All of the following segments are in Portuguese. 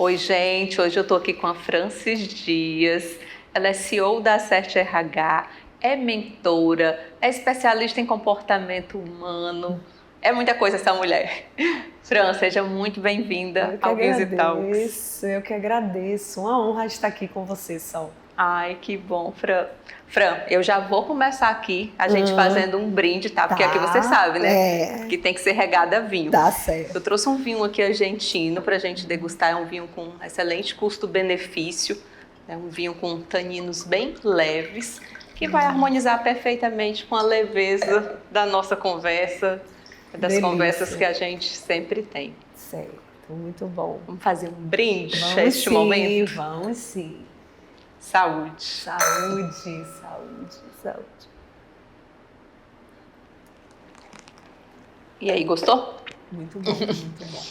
Oi, gente. Hoje eu tô aqui com a Francis Dias. Ela é CEO da Acerte RH, é mentora, é especialista em comportamento humano. É muita coisa essa mulher. Fran, seja muito bem-vinda ao Busy Talks. Eu que agradeço. Uma honra estar aqui com você, Sol. Ai, que bom, Fran. Fran, eu já vou começar aqui, a gente fazendo um brinde, tá? Porque aqui você sabe, né? Que tem que ser regada a vinho. Tá certo. Eu trouxe um vinho aqui argentino pra gente degustar. É um vinho com excelente custo-benefício. É um vinho com taninos bem leves, que vai harmonizar perfeitamente com a leveza da nossa conversa, das Delícia. Conversas que a gente sempre tem. Certo, muito bom. Vamos fazer um brinde Vamos neste momento? Vamos sim. Saúde. Saúde, saúde, saúde. E aí, gostou? Muito bom, muito bom.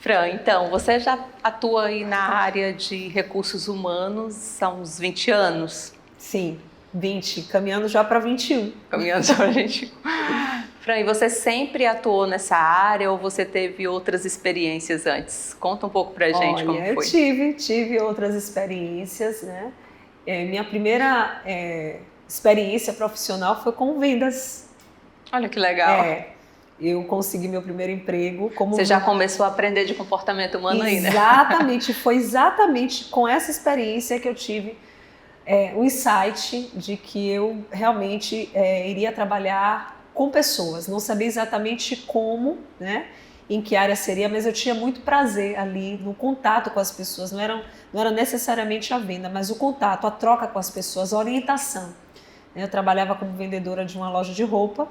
Fran, então, você já atua aí na área de recursos humanos há uns 20 anos? Sim, 20, caminhando já para 21. Caminhando já para 21. Fran, e você sempre atuou nessa área ou você teve outras experiências antes? Conta um pouco pra gente. Olha, como foi. Eu tive outras experiências, né? Minha primeira experiência profissional foi com vendas. Olha que legal. Eu consegui meu primeiro emprego como... Você já começou a aprender de comportamento humano aí, né? Exatamente, foi exatamente com essa experiência que eu tive o insight de que eu realmente iria trabalhar com pessoas. Não sabia exatamente como, né? Em que área seria, mas eu tinha muito prazer ali no contato com as pessoas. Não era necessariamente a venda, mas o contato, a troca com as pessoas, a orientação. Eu trabalhava como vendedora de uma loja de roupa,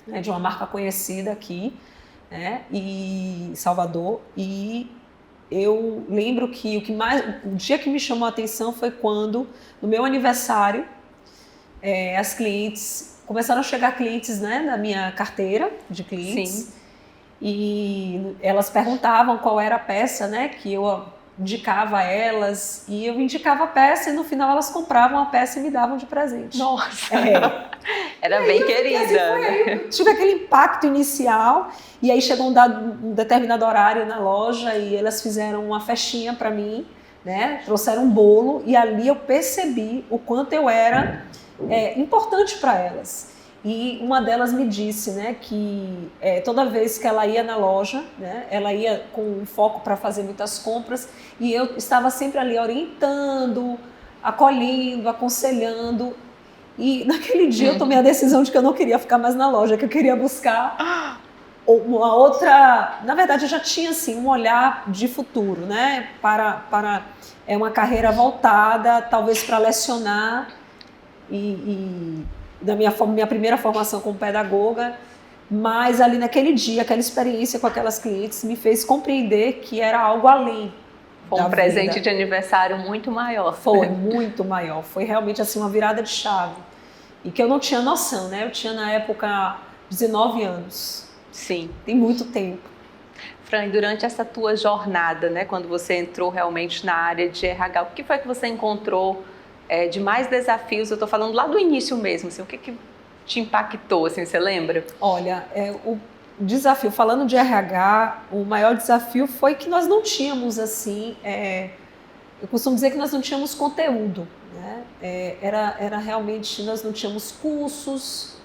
né, de uma marca conhecida aqui, né, em Salvador, e eu lembro que o dia que me chamou a atenção foi quando, no meu aniversário, as clientes começaram a chegar clientes, né, na minha carteira de clientes. Sim. E elas perguntavam qual era a peça, né, que eu indicava a elas, e eu indicava a peça e no final elas compravam a peça e me davam de presente. Nossa! Era bem querida. Eu tive aquele impacto inicial e aí chegou um determinado horário na loja e elas fizeram uma festinha para mim, né, trouxeram um bolo e ali eu percebi o quanto eu era importante para elas. E uma delas me disse, né, que toda vez que ela ia na loja, né, ela ia com um foco para fazer muitas compras e eu estava sempre ali orientando, acolhendo, aconselhando. E naquele dia eu tomei a decisão de que eu não queria ficar mais na loja, que eu queria buscar uma outra... Na verdade, eu já tinha assim, um olhar de futuro, né, para uma carreira voltada, talvez para lecionar da minha primeira formação como pedagoga, mas ali naquele dia, aquela experiência com aquelas clientes me fez compreender que era algo além. Foi um presente de aniversário muito maior. Foi muito maior, foi realmente assim uma virada de chave. E que eu não tinha noção, né? Eu tinha na época 19 anos. Sim. Tem muito tempo. Fran, durante essa tua jornada, né, quando você entrou realmente na área de RH, o que foi que você encontrou de mais desafios? Eu estou falando lá do início mesmo, assim, o que te impactou, assim, você lembra? Olha, o desafio, falando de RH, o maior desafio foi que nós não tínhamos, assim, eu costumo dizer que nós não tínhamos conteúdo, né? Era realmente, nós não tínhamos cursos,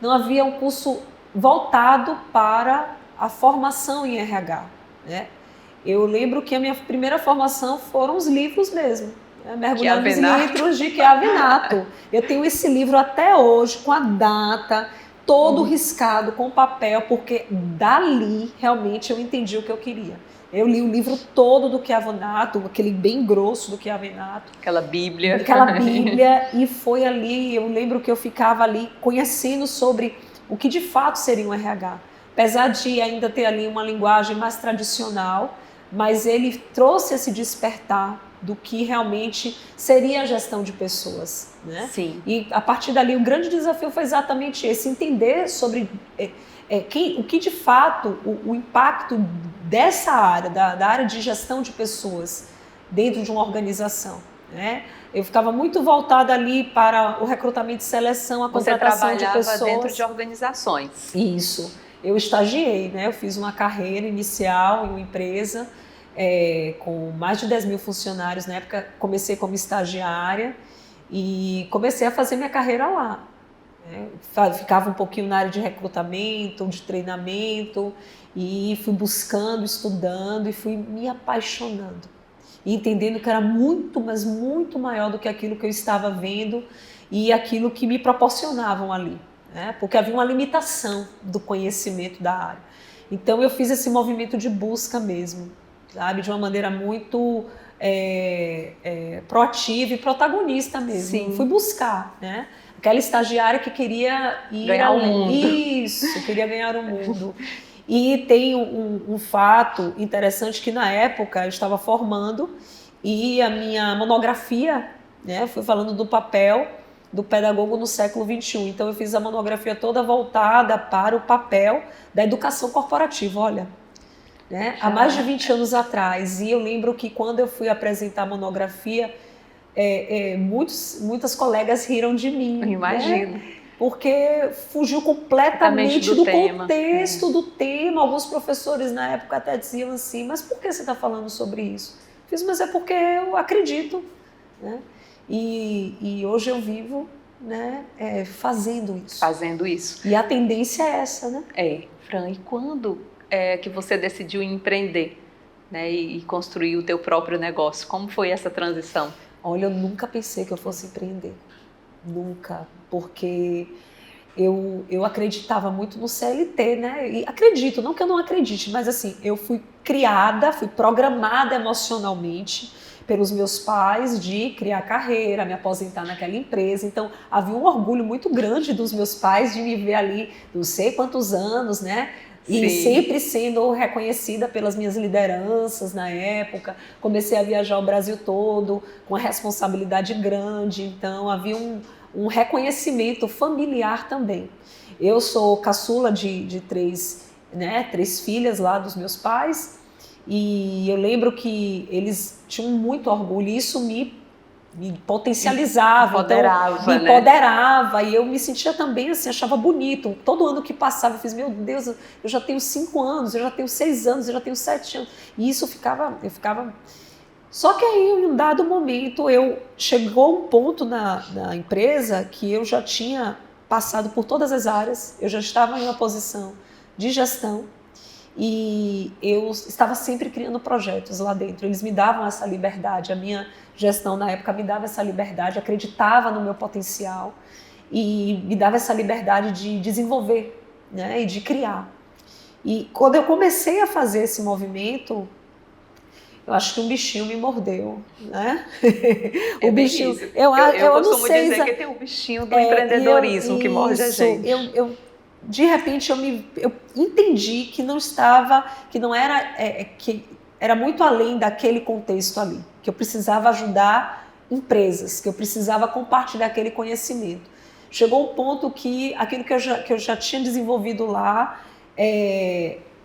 não havia um curso voltado para a formação em RH, né? Eu lembro que a minha primeira formação foram os livros mesmo. Mergulhando nos litros de Chiavinato. Eu tenho esse livro até hoje, com a data, todo riscado, com papel, porque dali realmente eu entendi o que eu queria. Eu li o livro todo do Chiavinato, aquele bem grosso do Chiavinato. Aquela Bíblia. E foi ali, eu lembro que eu ficava ali conhecendo sobre o que de fato seria um RH. Apesar de ainda ter ali uma linguagem mais tradicional, mas ele trouxe esse despertar do que realmente seria a gestão de pessoas, né? Sim. E a partir dali o grande desafio foi exatamente esse, entender sobre o que de fato, o impacto dessa área, da área de gestão de pessoas dentro de uma organização, né? Eu ficava muito voltada ali para o recrutamento e seleção, a contratação de pessoas. Você trabalhava dentro de organizações. Isso. Eu estagiei, né? Eu fiz uma carreira inicial em uma empresa com mais de 10 mil funcionários. Na época, comecei como estagiária e comecei a fazer minha carreira lá. Ficava um pouquinho na área de recrutamento, de treinamento, e fui buscando, estudando e fui me apaixonando. E entendendo que era muito, mas muito maior do que aquilo que eu estava vendo e aquilo que me proporcionavam ali, né? Porque havia uma limitação do conhecimento da área. Então eu fiz esse movimento de busca mesmo, sabe? De uma maneira muito proativa e protagonista mesmo. Sim. Fui buscar, né? Aquela estagiária que queria ir ganhar o mundo. Isso, queria ganhar o mundo. E tem um fato interessante que na época eu estava formando e a minha monografia, né, foi falando do papel do pedagogo no século XXI. Então eu fiz a monografia toda voltada para o papel da educação corporativa, olha, né, há mais de 20 anos atrás. E eu lembro que quando eu fui apresentar a monografia, muitas colegas riram de mim. Imagino. Né? Porque fugiu completamente do contexto do tema. Alguns professores na época até diziam assim, mas por que você está falando sobre isso? Eu fiz, mas é porque eu acredito. Né? E hoje eu vivo, né, fazendo isso. Fazendo isso. E a tendência é essa, né? Fran, e quando que você decidiu empreender, né, e construir o teu próprio negócio? Como foi essa transição? Olha, eu nunca pensei que eu fosse empreender. Nunca. Porque eu acreditava muito no CLT, né? E acredito, não que eu não acredite, mas assim, eu fui criada, fui programada emocionalmente pelos meus pais de criar carreira, me aposentar naquela empresa. Então, havia um orgulho muito grande dos meus pais de me ver ali, não sei quantos anos, né? E Sim. sempre sendo reconhecida pelas minhas lideranças na época. Comecei a viajar o Brasil todo com uma responsabilidade grande, então havia um reconhecimento familiar também. Eu sou caçula de três filhas lá dos meus pais, e eu lembro que eles tinham muito orgulho, e isso me potencializava, empoderava, me empoderava, e eu me sentia também assim, achava bonito. Todo ano que passava eu fiz, meu Deus, eu já tenho 5 anos, eu já tenho 6 anos, eu já tenho 7 anos, e isso eu ficava... Só que aí, em um dado momento, chegou um ponto na empresa que eu já tinha passado por todas as áreas, eu já estava em uma posição de gestão e eu estava sempre criando projetos lá dentro. Eles me davam essa liberdade, a minha gestão na época me dava essa liberdade, acreditava no meu potencial e me dava essa liberdade de desenvolver, né, e de criar. E quando eu comecei a fazer esse movimento, eu acho que um bichinho me mordeu, né? O bichinho. Eu costumo dizer que tem o bichinho do empreendedorismo que morde a gente. De repente eu entendi que não era, que era muito além daquele contexto ali, que eu precisava ajudar empresas, que eu precisava compartilhar aquele conhecimento. Chegou um ponto que aquilo que eu já tinha desenvolvido lá,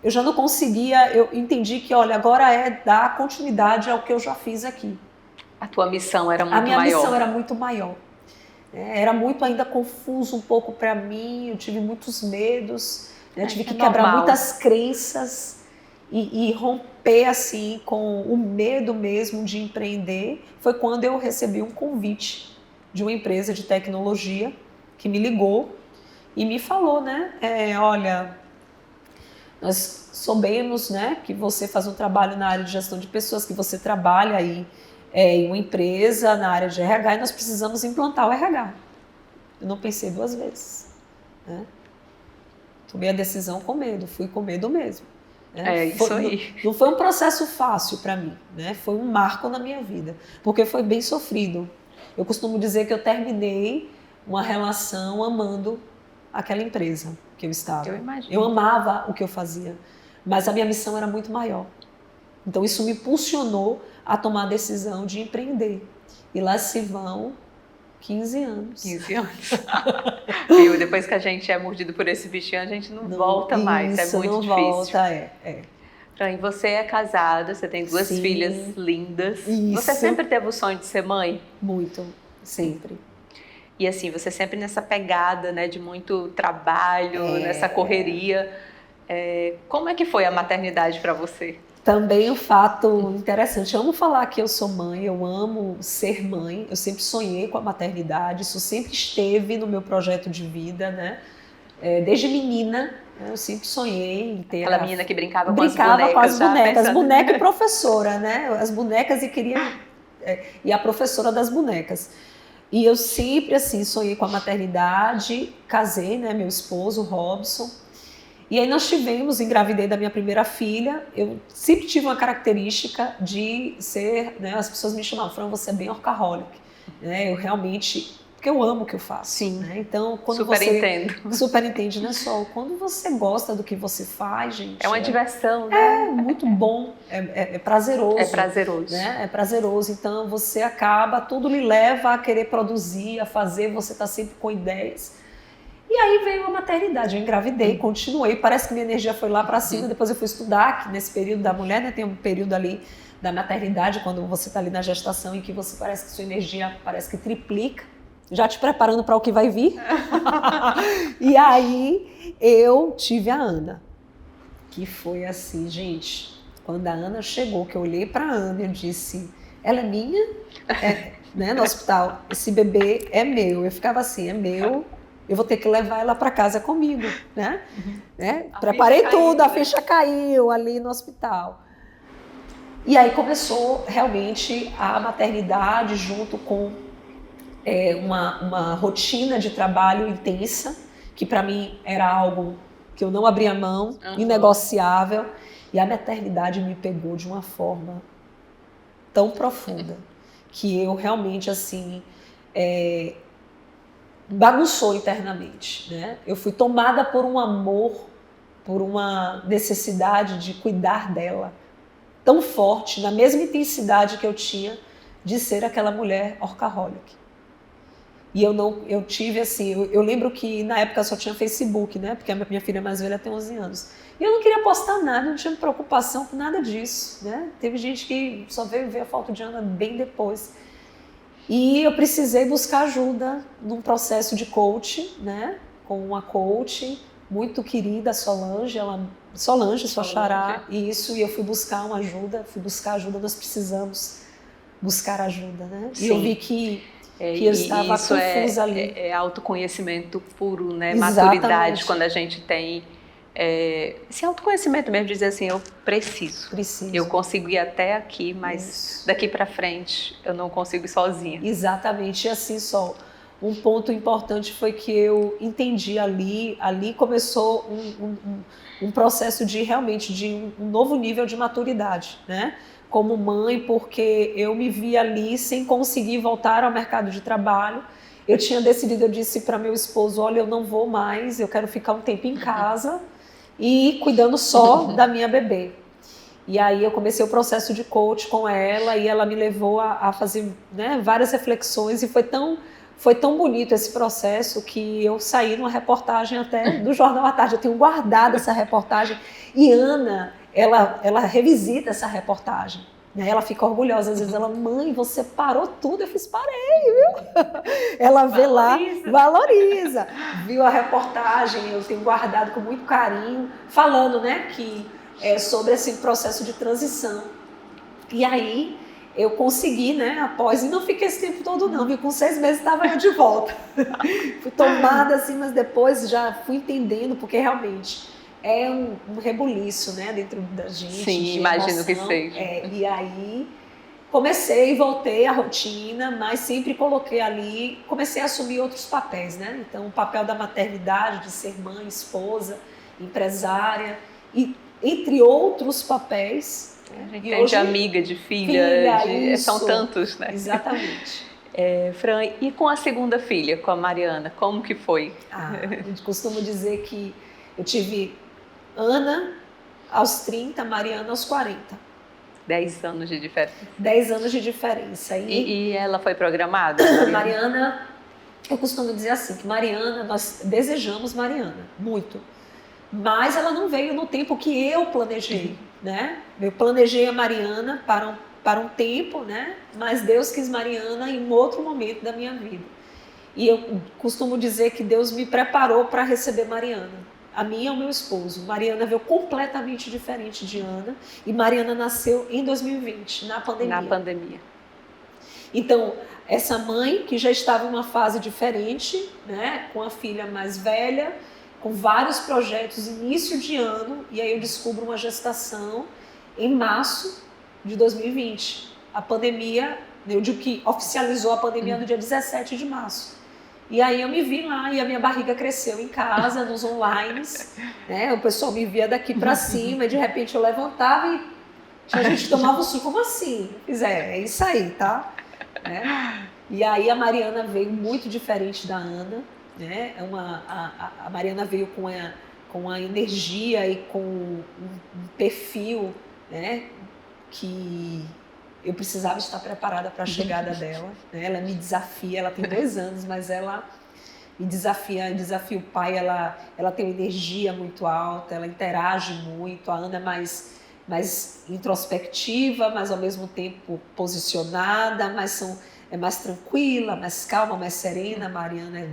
eu já não conseguia, eu entendi que, olha, agora é dar continuidade ao que eu já fiz aqui. A tua missão era muito maior. A minha missão era muito maior. Era muito ainda confuso um pouco para mim, eu tive muitos medos, né? Tive que quebrar muitas crenças e romper assim com o medo mesmo de empreender. Foi quando eu recebi um convite de uma empresa de tecnologia que me ligou e me falou, né? Olha, nós soubemos, né, que você faz um trabalho na área de gestão de pessoas, que você trabalha aí em uma empresa na área de RH e nós precisamos implantar o RH. Eu não pensei 2 vezes. Né? Tomei a decisão com medo, fui com medo mesmo. Né? Isso aí. Não foi um processo fácil para mim, né? Foi um marco na minha vida, porque foi bem sofrido. Eu costumo dizer que eu terminei uma relação amando aquela empresa que eu estava. Eu imagino. Eu amava o que eu fazia, mas a minha missão era muito maior. Então isso me impulsionou a tomar a decisão de empreender. E lá se vão 15 anos. 15 anos. E depois que a gente é mordido por esse bichinho, a gente não volta mais. É muito difícil. Volta, E você é casada, você tem 2 filhas lindas. Isso. Você sempre teve o sonho de ser mãe? Muito, sempre. E assim, você sempre nessa pegada, né, de muito trabalho, nessa correria. Como é que foi a maternidade para você? Também um fato interessante, eu amo falar que eu sou mãe, eu amo ser mãe, eu sempre sonhei com a maternidade, isso sempre esteve no meu projeto de vida, né? Desde menina, eu sempre sonhei em ter... Aquela menina que brincava com as bonecas, pensando... boneca e professora, né? As bonecas e queria... e a professora das bonecas. E eu sempre, assim, sonhei com a maternidade, casei, né? Meu esposo, Robson. E aí nós engravidei da minha primeira filha, eu sempre tive uma característica de ser, né, as pessoas me chamavam, Fran, você é bem workaholic, né, eu realmente, porque eu amo o que eu faço. Sim, né? Então, quando super você... entendo. Super entende, né, Sol? Quando você gosta do que você faz, gente... É uma diversão, né? É muito bom, é prazeroso. É prazeroso. Né? É prazeroso, então você acaba, tudo lhe leva a querer produzir, a fazer, você está sempre com ideias. E aí veio a maternidade, eu engravidei, continuei, parece que minha energia foi lá para cima, depois eu fui estudar, que nesse período da mulher, né, tem um período ali da maternidade, quando você está ali na gestação, em que você parece que sua energia parece que triplica, já te preparando para o que vai vir. E aí eu tive a Ana, que foi assim, gente, quando a Ana chegou, que eu olhei para a Ana, eu disse, ela é minha? Né, no hospital, esse bebê é meu, eu ficava assim, é meu, eu vou ter que levar ela para casa comigo, né? Preparei tudo, a ficha caiu ali no hospital. E aí começou realmente a maternidade junto com uma rotina de trabalho intensa, que para mim era algo que eu não abria mão, inegociável, e a maternidade me pegou de uma forma tão profunda, que eu realmente, assim... bagunçou internamente, né? Eu fui tomada por um amor, por uma necessidade de cuidar dela tão forte, na mesma intensidade que eu tinha de ser aquela mulher workaholic. E eu tive assim, eu lembro que na época só tinha Facebook, né? Porque a minha filha mais velha tem 11 anos. E eu não queria postar nada, não tinha preocupação com nada disso, né? Teve gente que só veio ver a foto de Ana bem depois. E eu precisei buscar ajuda num processo de coach, né? Com uma coach muito querida, Solange, sua xará, e eu fui buscar uma ajuda, nós precisamos buscar ajuda, né? Sim. E eu vi que eu estava confusa ali. É autoconhecimento puro, né? Exatamente. Maturidade, quando a gente tem esse autoconhecimento mesmo, de dizer assim, eu preciso. Eu consigo ir até aqui, mas daqui para frente eu não consigo ir sozinha. Exatamente, e assim, Sol, um ponto importante foi que eu entendi ali começou um processo de realmente de um novo nível de maturidade, né? Como mãe, porque eu me vi ali sem conseguir voltar ao mercado de trabalho. Eu tinha decidido, eu disse para meu esposo, olha, eu não vou mais, eu quero ficar um tempo em casa e cuidando só da minha bebê. E aí eu comecei o processo de coach com ela e ela me levou a fazer, né, várias reflexões e foi tão bonito esse processo que eu saí numa reportagem até do Jornal à Tarde. Eu tenho guardado essa reportagem e Ana, ela revisita essa reportagem. Ela fica orgulhosa, às vezes ela, mãe, você parou tudo. Eu fiz, parei, viu? Ela vê lá, valoriza. Viu a reportagem, eu tenho guardado com muito carinho, falando, né, que sobre esse processo de transição. E aí eu consegui, né, após, e não fiquei esse tempo todo não, viu? Com 6 meses estava eu de volta. Fui tomada assim, mas depois já fui entendendo, porque realmente é um rebuliço, né, dentro da gente. Sim, imagino que seja. E aí comecei e voltei à rotina, mas sempre coloquei ali, comecei a assumir outros papéis, né? Então o papel da maternidade, de ser mãe, esposa, empresária, e entre outros papéis. A gente tem de amiga, de filha, são tantos, né? Exatamente. Fran, e com a segunda filha, com a Mariana, como que foi? A gente costuma dizer que eu tive Ana aos 30, Mariana aos 40. 10 anos de diferença. 10 anos de diferença. E ela foi programada? Mariana, eu costumo dizer assim, que Mariana, nós desejamos Mariana, muito. Mas ela não veio no tempo que eu planejei, né? Eu planejei a Mariana para um tempo, né? Mas Deus quis Mariana em um outro momento da minha vida. E eu costumo dizer que Deus me preparou para receber Mariana. a minha e ao meu esposo. Mariana veio completamente diferente de Ana, e Mariana nasceu em 2020, na pandemia. Na pandemia. Então, essa mãe que já estava em uma fase diferente, né, com a filha mais velha, com vários projetos, início de ano, e aí eu descubro uma gestação em março de 2020. A pandemia, eu digo que oficializou a pandemia no dia 17 de março. E aí eu me vi lá e a minha barriga cresceu em casa, nos onlines, né? O pessoal me via daqui para cima e de repente eu levantava e a gente tomava o suco. Como assim? É isso aí, tá? Né? E aí a Mariana veio muito diferente da Ana, né? A Mariana veio com a energia e com um perfil, né? Que eu precisava estar preparada para a chegada dela, né? Ela me desafia, ela tem 2 anos, mas ela me desafia o pai, ela tem uma energia muito alta, ela interage muito, a Ana é mais introspectiva, mas ao mesmo tempo posicionada, é mais tranquila, mais calma, mais serena. A Mariana é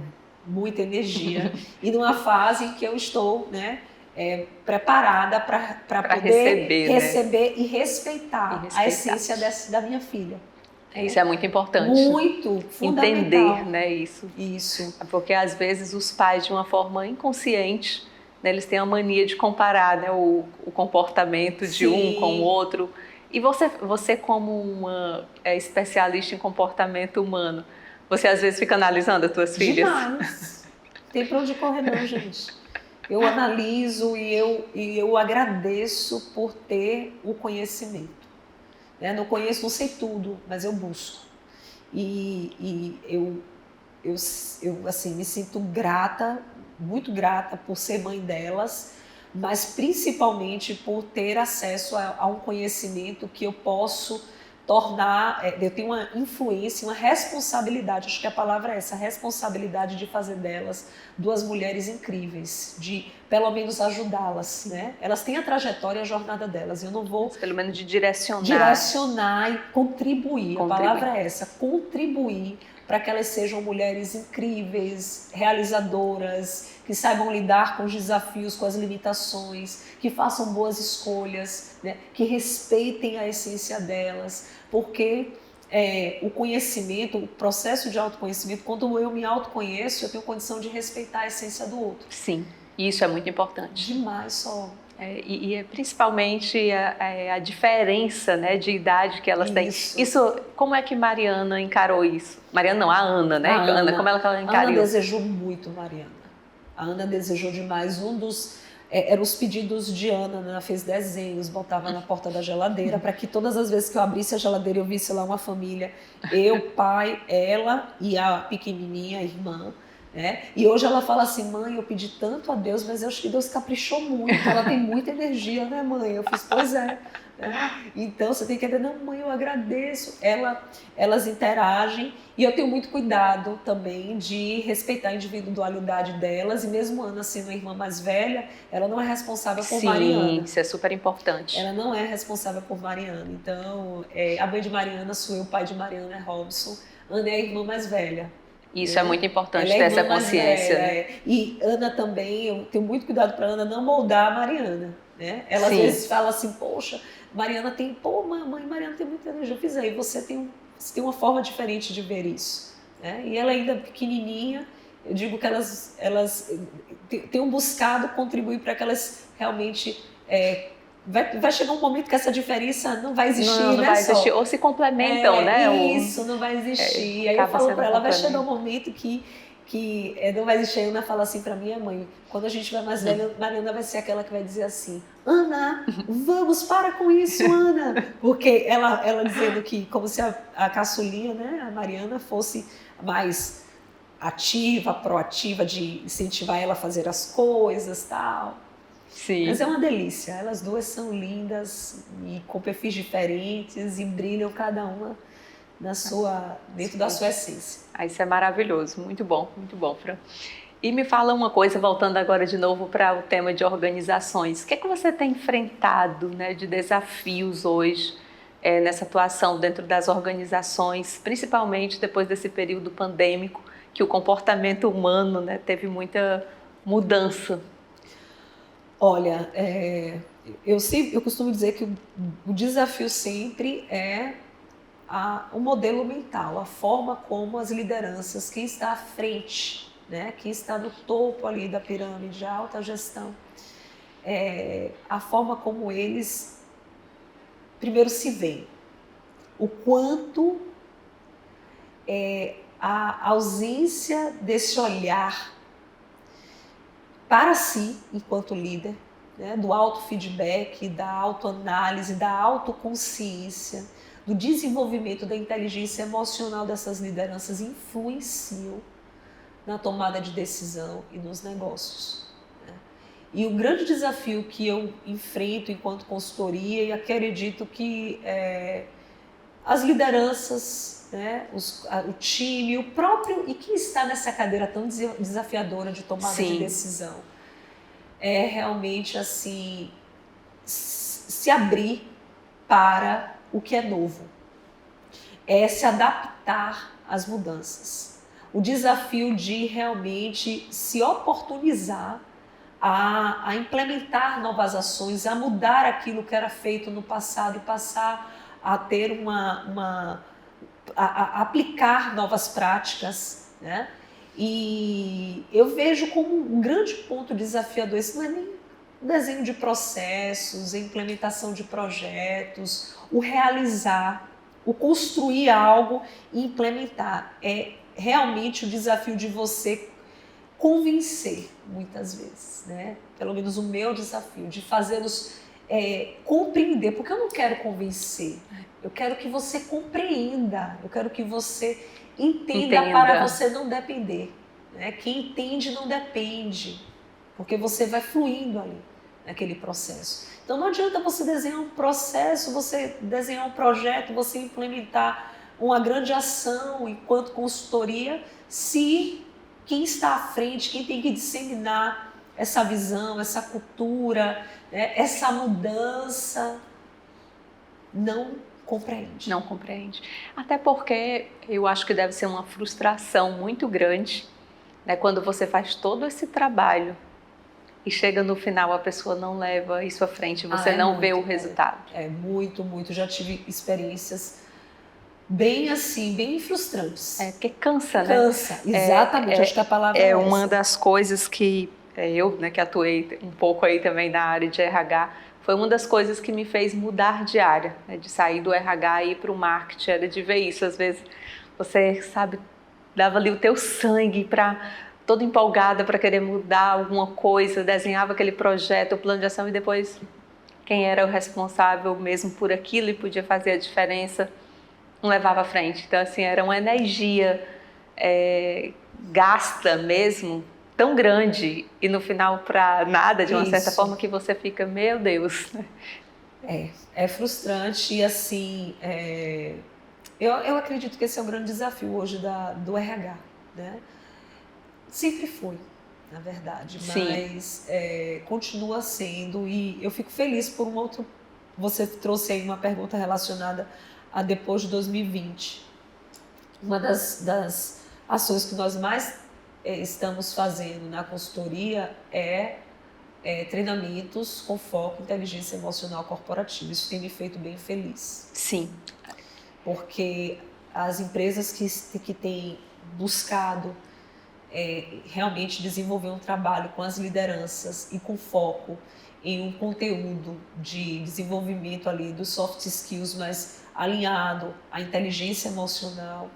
muita energia e numa fase em que eu estou, né, preparada para poder receber e respeitar a essência da minha filha. Isso é muito importante. Muito fundamental. Entender, né, isso. Isso. Porque às vezes os pais, de uma forma inconsciente, né, eles têm a mania de comparar, né, o comportamento de um com o outro. E você como uma especialista em comportamento humano, você às vezes fica analisando as suas filhas? Demais. Tem pra onde correr não, gente. Eu analiso e eu agradeço por ter o conhecimento. Não conheço, não sei tudo, mas eu busco. E eu assim, me sinto grata, muito grata por ser mãe delas, mas principalmente por ter acesso a um conhecimento que eu posso tornar, eu tenho uma influência, uma responsabilidade, acho que a palavra é essa, responsabilidade de fazer delas 2 mulheres incríveis, de pelo menos ajudá-las, né? Elas têm a trajetória e a jornada delas, eu não vou... Pelo menos de direcionar. Direcionar e contribuir, a palavra é essa, contribuir para que elas sejam mulheres incríveis, realizadoras, que saibam lidar com os desafios, com as limitações, que façam boas escolhas, né? Que respeitem a essência delas, porque o conhecimento, o processo de autoconhecimento, quando eu me autoconheço, eu tenho condição de respeitar a essência do outro. Sim, isso é muito importante. Demais, só. E é principalmente a diferença, né, de idade que elas têm. Isso, como é que Mariana encarou isso? Mariana não, a Ana, né? Ana, como ela encarou? A Ana desejou muito Mariana. A Ana desejou demais. Eram os pedidos de Ana, né? Ela fez desenhos, botava na porta da geladeira para que todas as vezes que eu abrisse a geladeira eu visse lá uma família, eu, pai, ela e a pequenininha, a irmã. E hoje ela fala assim, mãe, eu pedi tanto a Deus, mas eu acho que Deus caprichou muito, ela tem muita energia, né, mãe? Eu fiz, pois é. Então você tem que dizer, não, mãe, eu agradeço. Elas interagem e eu tenho muito cuidado também de respeitar a individualidade delas, e mesmo Ana sendo a irmã mais velha, ela não é responsável por Mariana. Sim, isso é super importante. Ela não é responsável por Mariana. Então, a mãe de Mariana sou eu, o pai de Mariana é Robson, Ana é a irmã mais velha. Isso é muito importante, ter essa consciência. E Ana também, eu tenho muito cuidado para Ana não moldar a Mariana. Né? Ela às vezes fala assim, poxa, Mariana tem, mãe, Mariana tem muita energia. Eu fiz aí, você tem uma forma diferente de ver isso. Né? E ela ainda pequenininha, eu digo que elas têm buscado contribuir para que elas realmente... Vai chegar um momento que essa diferença não vai existir, não vai existir, ou se complementam, né? Isso, não vai existir. Aí eu falo para ela, vai chegar um momento que não vai existir. A Ana fala assim para minha mãe, quando a gente vai mais velha, Mariana vai ser aquela que vai dizer assim, Ana, vamos, para com isso, Ana. Porque ela dizendo que, como se a caçulinha, né, a Mariana, fosse mais ativa, proativa, de incentivar ela a fazer as coisas, tal. Sim. Mas é uma delícia, elas 2 são lindas e com perfis diferentes e brilham cada uma dentro da sua essência. Isso é maravilhoso, muito bom, Fran. E me fala uma coisa, voltando agora de novo para o tema de organizações, o que é que você tem enfrentado, né, de desafios hoje nessa atuação dentro das organizações, principalmente depois desse período pandêmico, que o comportamento humano, né, teve muita mudança? Olha, eu costumo dizer que o desafio sempre é o modelo mental, a forma como as lideranças, quem está à frente, né, quem está no topo ali da pirâmide de alta gestão, a forma como eles primeiro se veem, o quanto a ausência desse olhar para si enquanto líder, né, do autofeedback, da autoanálise, da autoconsciência, do desenvolvimento da inteligência emocional dessas lideranças influenciam na tomada de decisão e nos negócios. Né? E o grande desafio que eu enfrento enquanto consultoria, e acredito que as lideranças, né, o time, o próprio, e quem está nessa cadeira tão desafiadora de tomada de decisão, é realmente assim, se abrir para o que é novo, é se adaptar às mudanças. O desafio de realmente se oportunizar a implementar novas ações, a mudar aquilo que era feito no passado e passar a ter a aplicar novas práticas, né? E eu vejo como um grande ponto desafiador, isso não é nem o desenho de processos, a implementação de projetos, o realizar, o construir algo e implementar. É realmente o desafio de você convencer, muitas vezes, né? Pelo menos o meu desafio, de fazê-los compreender, porque eu não quero convencer, eu quero que você compreenda, eu quero que você entenda. Para você não depender, né? Quem entende não depende, porque você vai fluindo ali naquele processo. Então não adianta você desenhar um processo, você desenhar um projeto, você implementar uma grande ação enquanto consultoria, se quem está à frente, quem tem que disseminar essa visão, essa cultura, né, essa mudança, não compreende. Não compreende. Até porque eu acho que deve ser uma frustração muito grande, né, quando você faz todo esse trabalho e chega no final a pessoa não leva isso à frente, você não vê o resultado. Muito. Já tive experiências bem assim, bem frustrantes. Porque cansa, né? Cansa, exatamente, acho que a palavra é essa. Uma das coisas que eu, né, que atuei um pouco aí também na área de RH, foi uma das coisas que me fez mudar de área, né, de sair do RH e ir para o marketing, era de ver isso. Às vezes você, sabe, dava ali o teu sangue toda empolgada para querer mudar alguma coisa, desenhava aquele projeto, o plano de ação, e depois quem era o responsável mesmo por aquilo e podia fazer a diferença não levava à frente. Então, assim, era uma energia gasta mesmo, tão grande, e no final para nada, de uma certa forma, que você fica, meu Deus. É frustrante e assim, eu acredito que esse é o grande desafio hoje do RH, né? Sempre foi, na verdade, mas continua sendo, e eu fico feliz por um outro. Você trouxe aí uma pergunta relacionada a depois de 2020. Uma das ações que nós mais estamos fazendo na consultoria é treinamentos com foco em inteligência emocional corporativa. Isso tem me feito bem feliz. Sim. Porque as empresas que têm buscado realmente desenvolver um trabalho com as lideranças e com foco em um conteúdo de desenvolvimento ali dos soft skills, mas alinhado à inteligência emocional,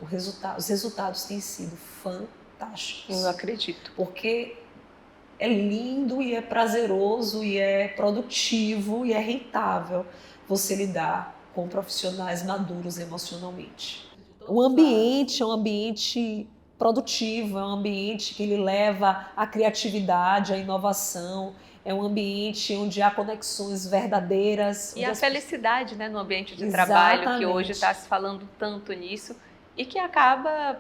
os resultados têm sido fantásticos. Eu acredito. Porque é lindo e é prazeroso e é produtivo e é rentável você lidar com profissionais maduros emocionalmente. O ambiente é um ambiente produtivo, é um ambiente que ele leva a criatividade, a inovação, é um ambiente onde há conexões verdadeiras. E a felicidade, né, no ambiente de trabalho, que hoje está se falando tanto nisso, e que acaba,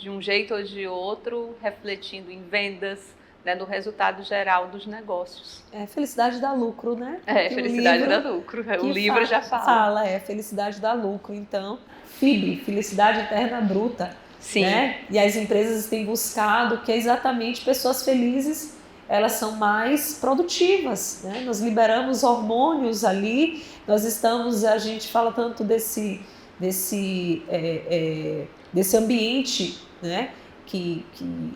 de um jeito ou de outro, refletindo em vendas, né, no resultado geral dos negócios. Felicidade dá lucro, né? Felicidade dá lucro. O livro já fala. Felicidade dá lucro. Então, FIB, Felicidade Eterna Bruta. Sim. Né? E as empresas têm buscado que é exatamente pessoas felizes elas são mais produtivas, né? Nós liberamos hormônios ali, a gente fala tanto desse ambiente, né? Que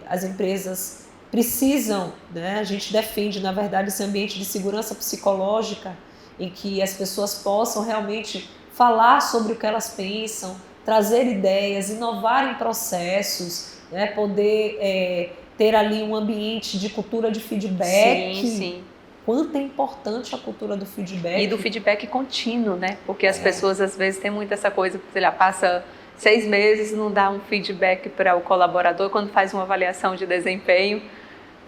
as empresas precisam, né? A gente defende, na verdade, esse ambiente de segurança psicológica, em que as pessoas possam realmente falar sobre o que elas pensam, trazer ideias, inovar em processos, né? Poder ter ali um ambiente de cultura de feedback. Sim, sim. Quanto é importante a cultura do feedback. E do feedback contínuo, né? Porque as pessoas às vezes têm muito essa coisa, sei lá, passa 6 meses, não dá um feedback para o colaborador, quando faz uma avaliação de desempenho,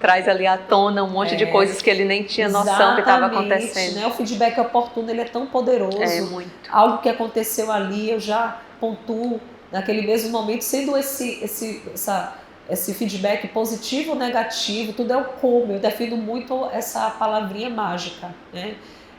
traz ali à tona um monte de coisas que ele nem tinha noção que estava acontecendo. Né? O feedback oportuno, ele é tão poderoso. É muito. Algo que aconteceu ali, eu já pontuo naquele mesmo momento, sendo esse feedback positivo ou negativo, tudo é o como. Eu defino muito essa palavrinha mágica, né?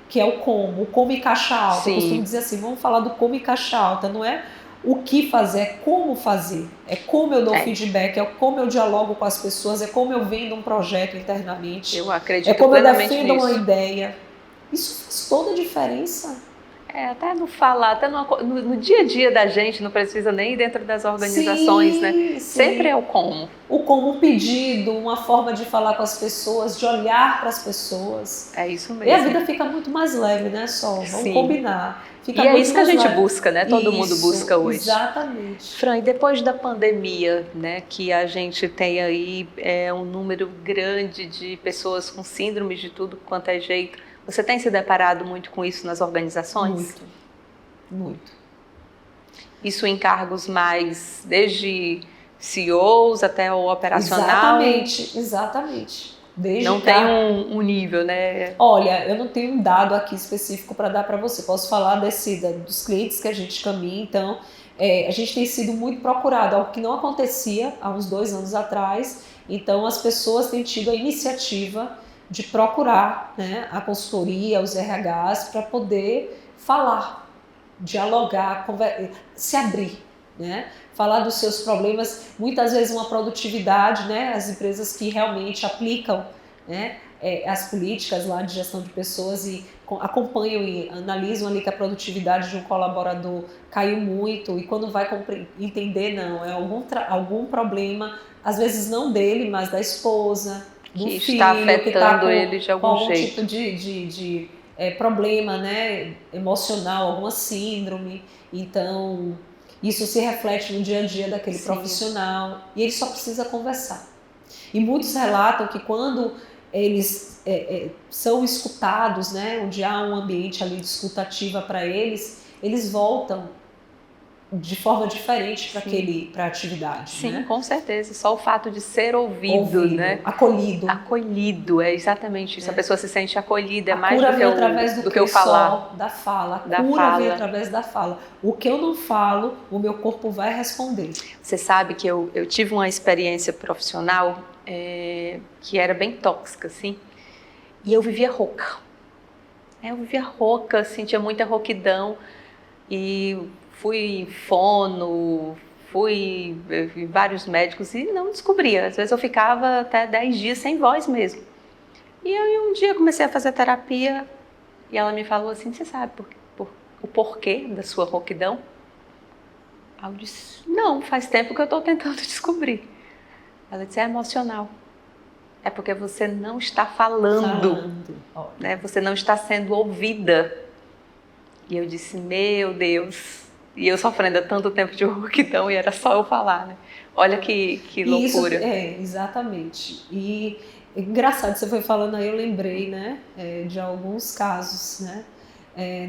Que é o como e caixa alta. Sim. Eu costumo dizer assim, vamos falar do como e caixa alta, não é o que fazer, é como fazer, é como eu dou feedback, é como eu dialogo com as pessoas, é como eu vendo um projeto internamente, eu acredito é como eu defendo nisso. uma ideia. Isso faz toda a diferença. Até no falar, até no dia a dia da gente, não precisa nem ir dentro das organizações, sim, né? Sim. Sempre é o como. O como, um pedido, uma forma de falar com as pessoas, de olhar para as pessoas. É isso mesmo. E a vida fica muito mais leve, né, Sol? Vamos combinar. Fica e é muito isso que a gente leve. busca, né? Todo mundo busca hoje. Exatamente. Fran, e depois da pandemia, né, que a gente tem aí um número grande de pessoas com síndromes de tudo quanto é jeito, você tem se deparado muito com isso nas organizações? Muito. Isso em cargos mais, desde CEOs até o operacional? Exatamente. Não tem um nível, né? Olha, eu não tenho um dado aqui específico para dar para você. Posso falar dos clientes que a gente caminha. Então, a gente tem sido muito procurado, algo que não acontecia há uns 2 anos atrás. Então, as pessoas têm tido a iniciativa de procurar, né, a consultoria, os RHs, para poder falar, dialogar, se abrir, né? Falar dos seus problemas, muitas vezes uma produtividade, né? As empresas que realmente aplicam, né, as políticas lá de gestão de pessoas e acompanham e analisam ali que a produtividade de um colaborador caiu muito, e quando vai entender, não, é algum problema, às vezes não dele, mas da esposa, do que filho, está afetando que está com ele de algum jeito. Tipo de problema, né, emocional, alguma síndrome. Então, isso se reflete no dia a dia daquele profissional, e ele só precisa conversar. E muitos relatam que quando eles são escutados, né, onde há um ambiente ali de escuta ativa para eles voltam de forma diferente para a atividade. Sim, né? Com certeza. Só o fato de ser ouvido, né? Acolhido. Acolhido, é exatamente isso. A pessoa se sente acolhida, é mais do que eu falar. Da fala. A cura vem através da fala. O que eu não falo, o meu corpo vai responder. Você sabe que eu tive uma experiência profissional que era bem tóxica, assim, e eu vivia rouca. Eu vivia rouca, sentia muita rouquidão, e fui em fono, fui em vários médicos e não descobria. Às vezes eu ficava até 10 dias sem voz mesmo. E aí um dia comecei a fazer terapia e ela me falou assim, você sabe o porquê da sua rouquidão? Aí eu disse, não, faz tempo que eu estou tentando descobrir. Ela disse, é emocional. É porque você não está falando. Né? Você não está sendo ouvida. E eu disse, meu Deus... E eu sofrendo há tanto tempo de rouquidão e era só eu falar, né? Olha que loucura. Isso, exatamente. E engraçado, você foi falando aí, eu lembrei, né, de alguns casos, né?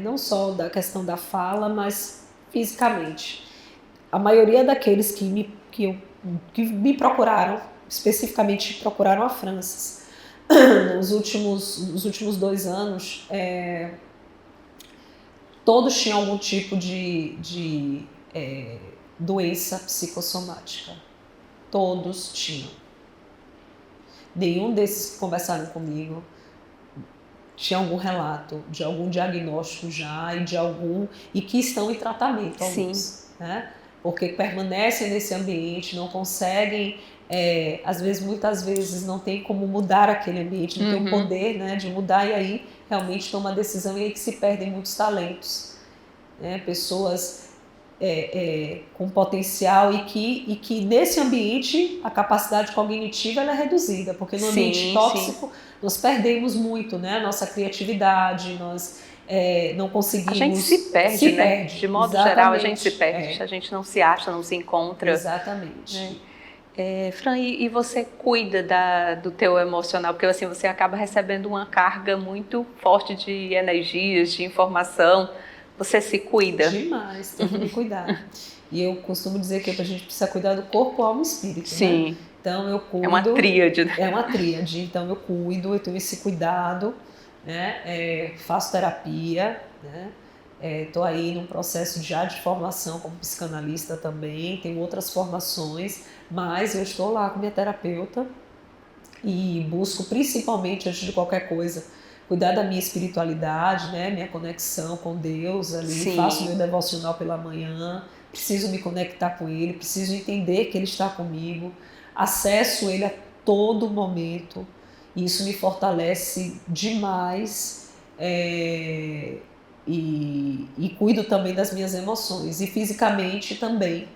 Não só da questão da fala, mas fisicamente. A maioria daqueles que me procuraram, especificamente procuraram a Francis, nos últimos 2 anos, todos tinham algum tipo de doença psicossomática. Todos tinham. Nenhum desses que conversaram comigo tinha algum relato de algum diagnóstico já e que estão em tratamento, alguns. Né? Porque permanecem nesse ambiente, não conseguem muitas vezes não tem como mudar aquele ambiente, não tem o poder, né, de mudar, e aí realmente toma uma decisão, e aí que se perdem muitos talentos, né, pessoas com potencial, e que nesse ambiente a capacidade cognitiva ela é reduzida, porque no ambiente tóxico nós perdemos muito, né, a nossa criatividade, nós não conseguimos... A gente se perde, né? De modo geral, a gente se perde. A gente não se acha, não se encontra. Exatamente. Fran, e você cuida do teu emocional? Porque assim, você acaba recebendo uma carga muito forte de energias, de informação. Você se cuida? Demais, tem que me cuidar. E eu costumo dizer que a gente precisa cuidar do corpo, alma e espírito. Sim. Né? Então eu cuido... É uma tríade. É uma tríade. Então eu cuido, eu tenho esse cuidado, né? Faço terapia, né? Estou aí num processo já de formação como psicanalista também, tenho outras formações, mas eu estou lá com minha terapeuta e busco principalmente, antes de qualquer coisa, cuidar da minha espiritualidade, né? Minha conexão com Deus ali. Sim. Faço meu devocional pela manhã, preciso me conectar com Ele, preciso entender que Ele está comigo, acesso Ele a todo momento, e isso me fortalece demais. E cuido também das minhas emoções, e fisicamente também.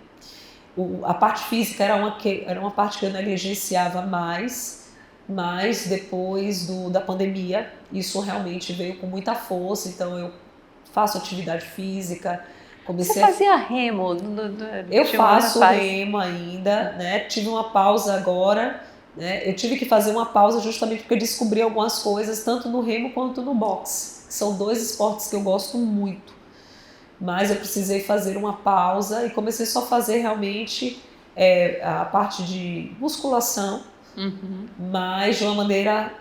A parte física era uma parte que eu negligenciava mais, mas depois da pandemia isso realmente veio com muita força, então eu faço atividade física. Você fazia remo? Eu faço remo ainda, né? Tive uma pausa agora, né? Eu tive que fazer uma pausa justamente porque eu descobri algumas coisas, tanto no remo quanto no boxe. São 2 esportes que eu gosto muito, mas eu precisei fazer uma pausa e comecei só a fazer realmente a parte de musculação, mas de uma maneira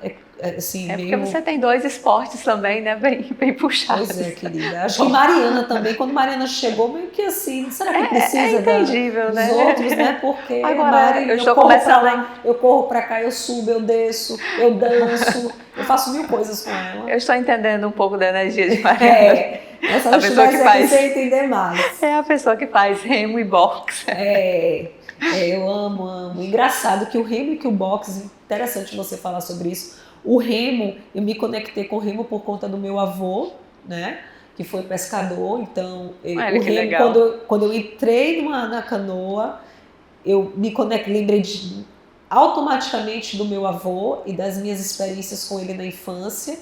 assim, meio... porque você tem 2 esportes também, né, bem puxados. Pois é, querida. Acho que Mariana também, quando Mariana chegou, meio que assim, será que precisa entendível, dos outros, né? Porque agora, Mari, eu estou começando eu corro pra cá, eu subo, eu desço, eu danço, eu faço 1000 coisas com ela. Eu estou entendendo um pouco da energia de Mariana. Essa pessoa que faz... você entender mais. É a pessoa que faz remo e boxe. Eu amo. Engraçado que o remo e que o boxe, interessante você falar sobre isso. O remo, eu me conectei com o remo por conta do meu avô, né? Que foi pescador. Então, o remo, quando eu entrei na canoa, eu me lembrei automaticamente do meu avô e das minhas experiências com ele na infância.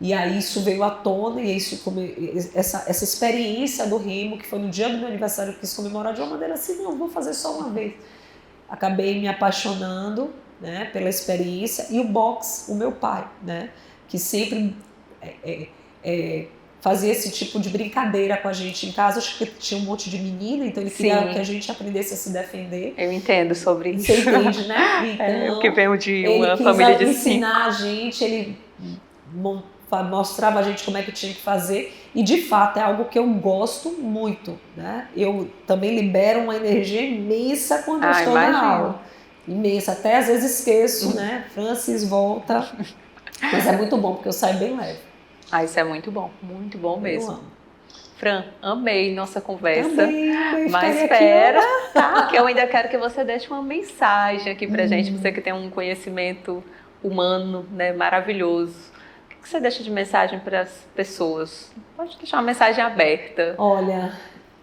E aí isso veio à tona, e essa experiência do remo, que foi no dia do meu aniversário, eu quis comemorar de uma maneira assim, não, vou fazer só uma vez. Acabei me apaixonando, né, pela experiência. E o boxe, o meu pai, né, que sempre fazia esse tipo de brincadeira com a gente em casa. Acho que tinha um monte de menina, então ele queria que a gente aprendesse a se defender. Eu entendo sobre isso. Você entende, né? Então, o que veio de uma família de 5. Ele quis ensinar a gente, ele mostrava a gente como é que tinha que fazer, e de fato é algo que eu gosto muito, né? Eu também libero uma energia imensa quando eu estou na aula, imensa, até às vezes esqueço, né? Francis, volta, mas é muito bom porque eu saio bem leve. Isso é muito bom mesmo. Eu amo. Fran, amei nossa conversa. Também, mas espera, tá? Que eu ainda quero que você deixe uma mensagem aqui pra gente, você que tem um conhecimento humano, né, maravilhoso. O que você deixa de mensagem para as pessoas? Pode deixar uma mensagem aberta. Olha,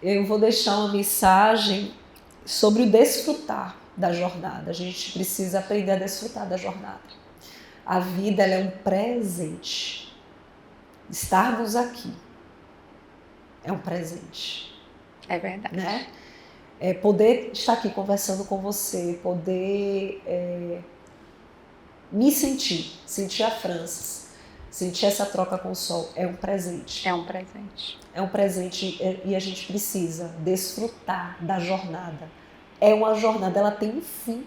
eu vou deixar uma mensagem sobre o desfrutar da jornada. A gente precisa aprender a desfrutar da jornada. A vida, ela é um presente. Estarmos aqui é um presente. É verdade. Né? Poder estar aqui conversando com você, poder me sentir a Francis, sentir essa troca com o sol, é um presente. É um presente. É um presente, e a gente precisa desfrutar da jornada. É uma jornada, ela tem um fim.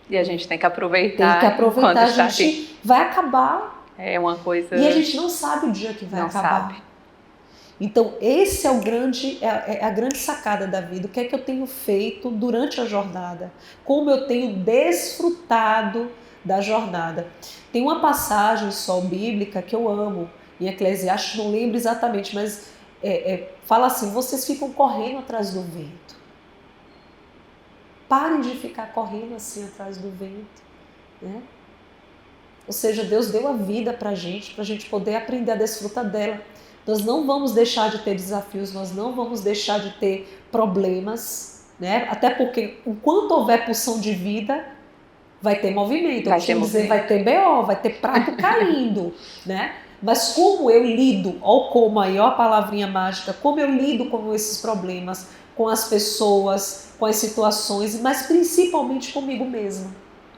E a gente tem que aproveitar. Quando a gente vai acabar. É uma coisa... E a gente não sabe o dia que vai acabar. Sabe. Então, esse é a grande sacada da vida. O que é que eu tenho feito durante a jornada? Como eu tenho desfrutado da jornada. Tem uma passagem só bíblica que eu amo, em Eclesiastes, não lembro exatamente, mas fala assim: vocês ficam correndo atrás do vento. Parem de ficar correndo assim atrás do vento, né? Ou seja, Deus deu a vida para a gente poder aprender a desfrutar dela. Nós não vamos deixar de ter desafios, nós não vamos deixar de ter problemas, né? Até porque, enquanto houver pulsão de vida, vai ter movimento. Eu costumo dizer, vai ter BO, vai ter prato caindo, né? Mas como eu lido, ou como aí, ó a palavrinha mágica, como eu lido com esses problemas, com as pessoas, com as situações, mas principalmente comigo mesma.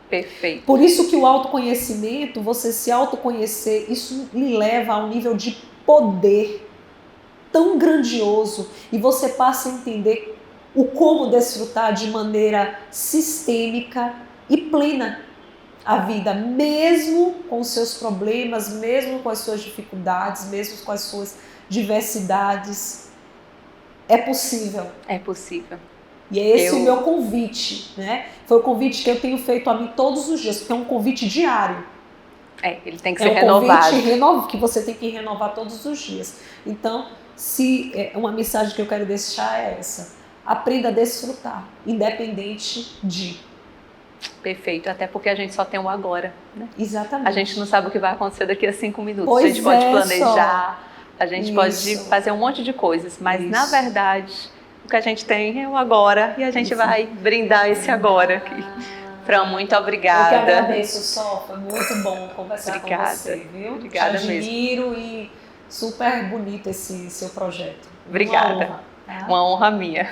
Perfeito. Por isso que o autoconhecimento, você se autoconhecer, isso lhe leva a um nível de poder tão grandioso e você passa a entender o como desfrutar de maneira sistêmica e plena a vida, mesmo com os seus problemas, mesmo com as suas dificuldades, mesmo com as suas diversidades. É possível. É possível. E é esse o meu convite, né? Foi o convite que eu tenho feito a mim todos os dias, porque é um convite diário. Ele tem que ser renovado. É um convite que você tem que renovar todos os dias. Então, uma mensagem que eu quero deixar é essa. Aprenda a desfrutar, independente de. Perfeito, até porque a gente só tem o agora, né? Exatamente. A gente não sabe o que vai acontecer daqui a 5 minutos. Pois a gente pode planejar, a gente pode Isso. fazer um monte de coisas, mas na verdade o que a gente tem é o agora e a gente vai brindar esse agora aqui. Fran, muito obrigada. Eu que agradeço, Sol, foi muito bom conversar com você, viu? Obrigada mesmo. Te admiro e super bonito esse seu projeto. Obrigada. Uma honra, tá? Uma honra minha.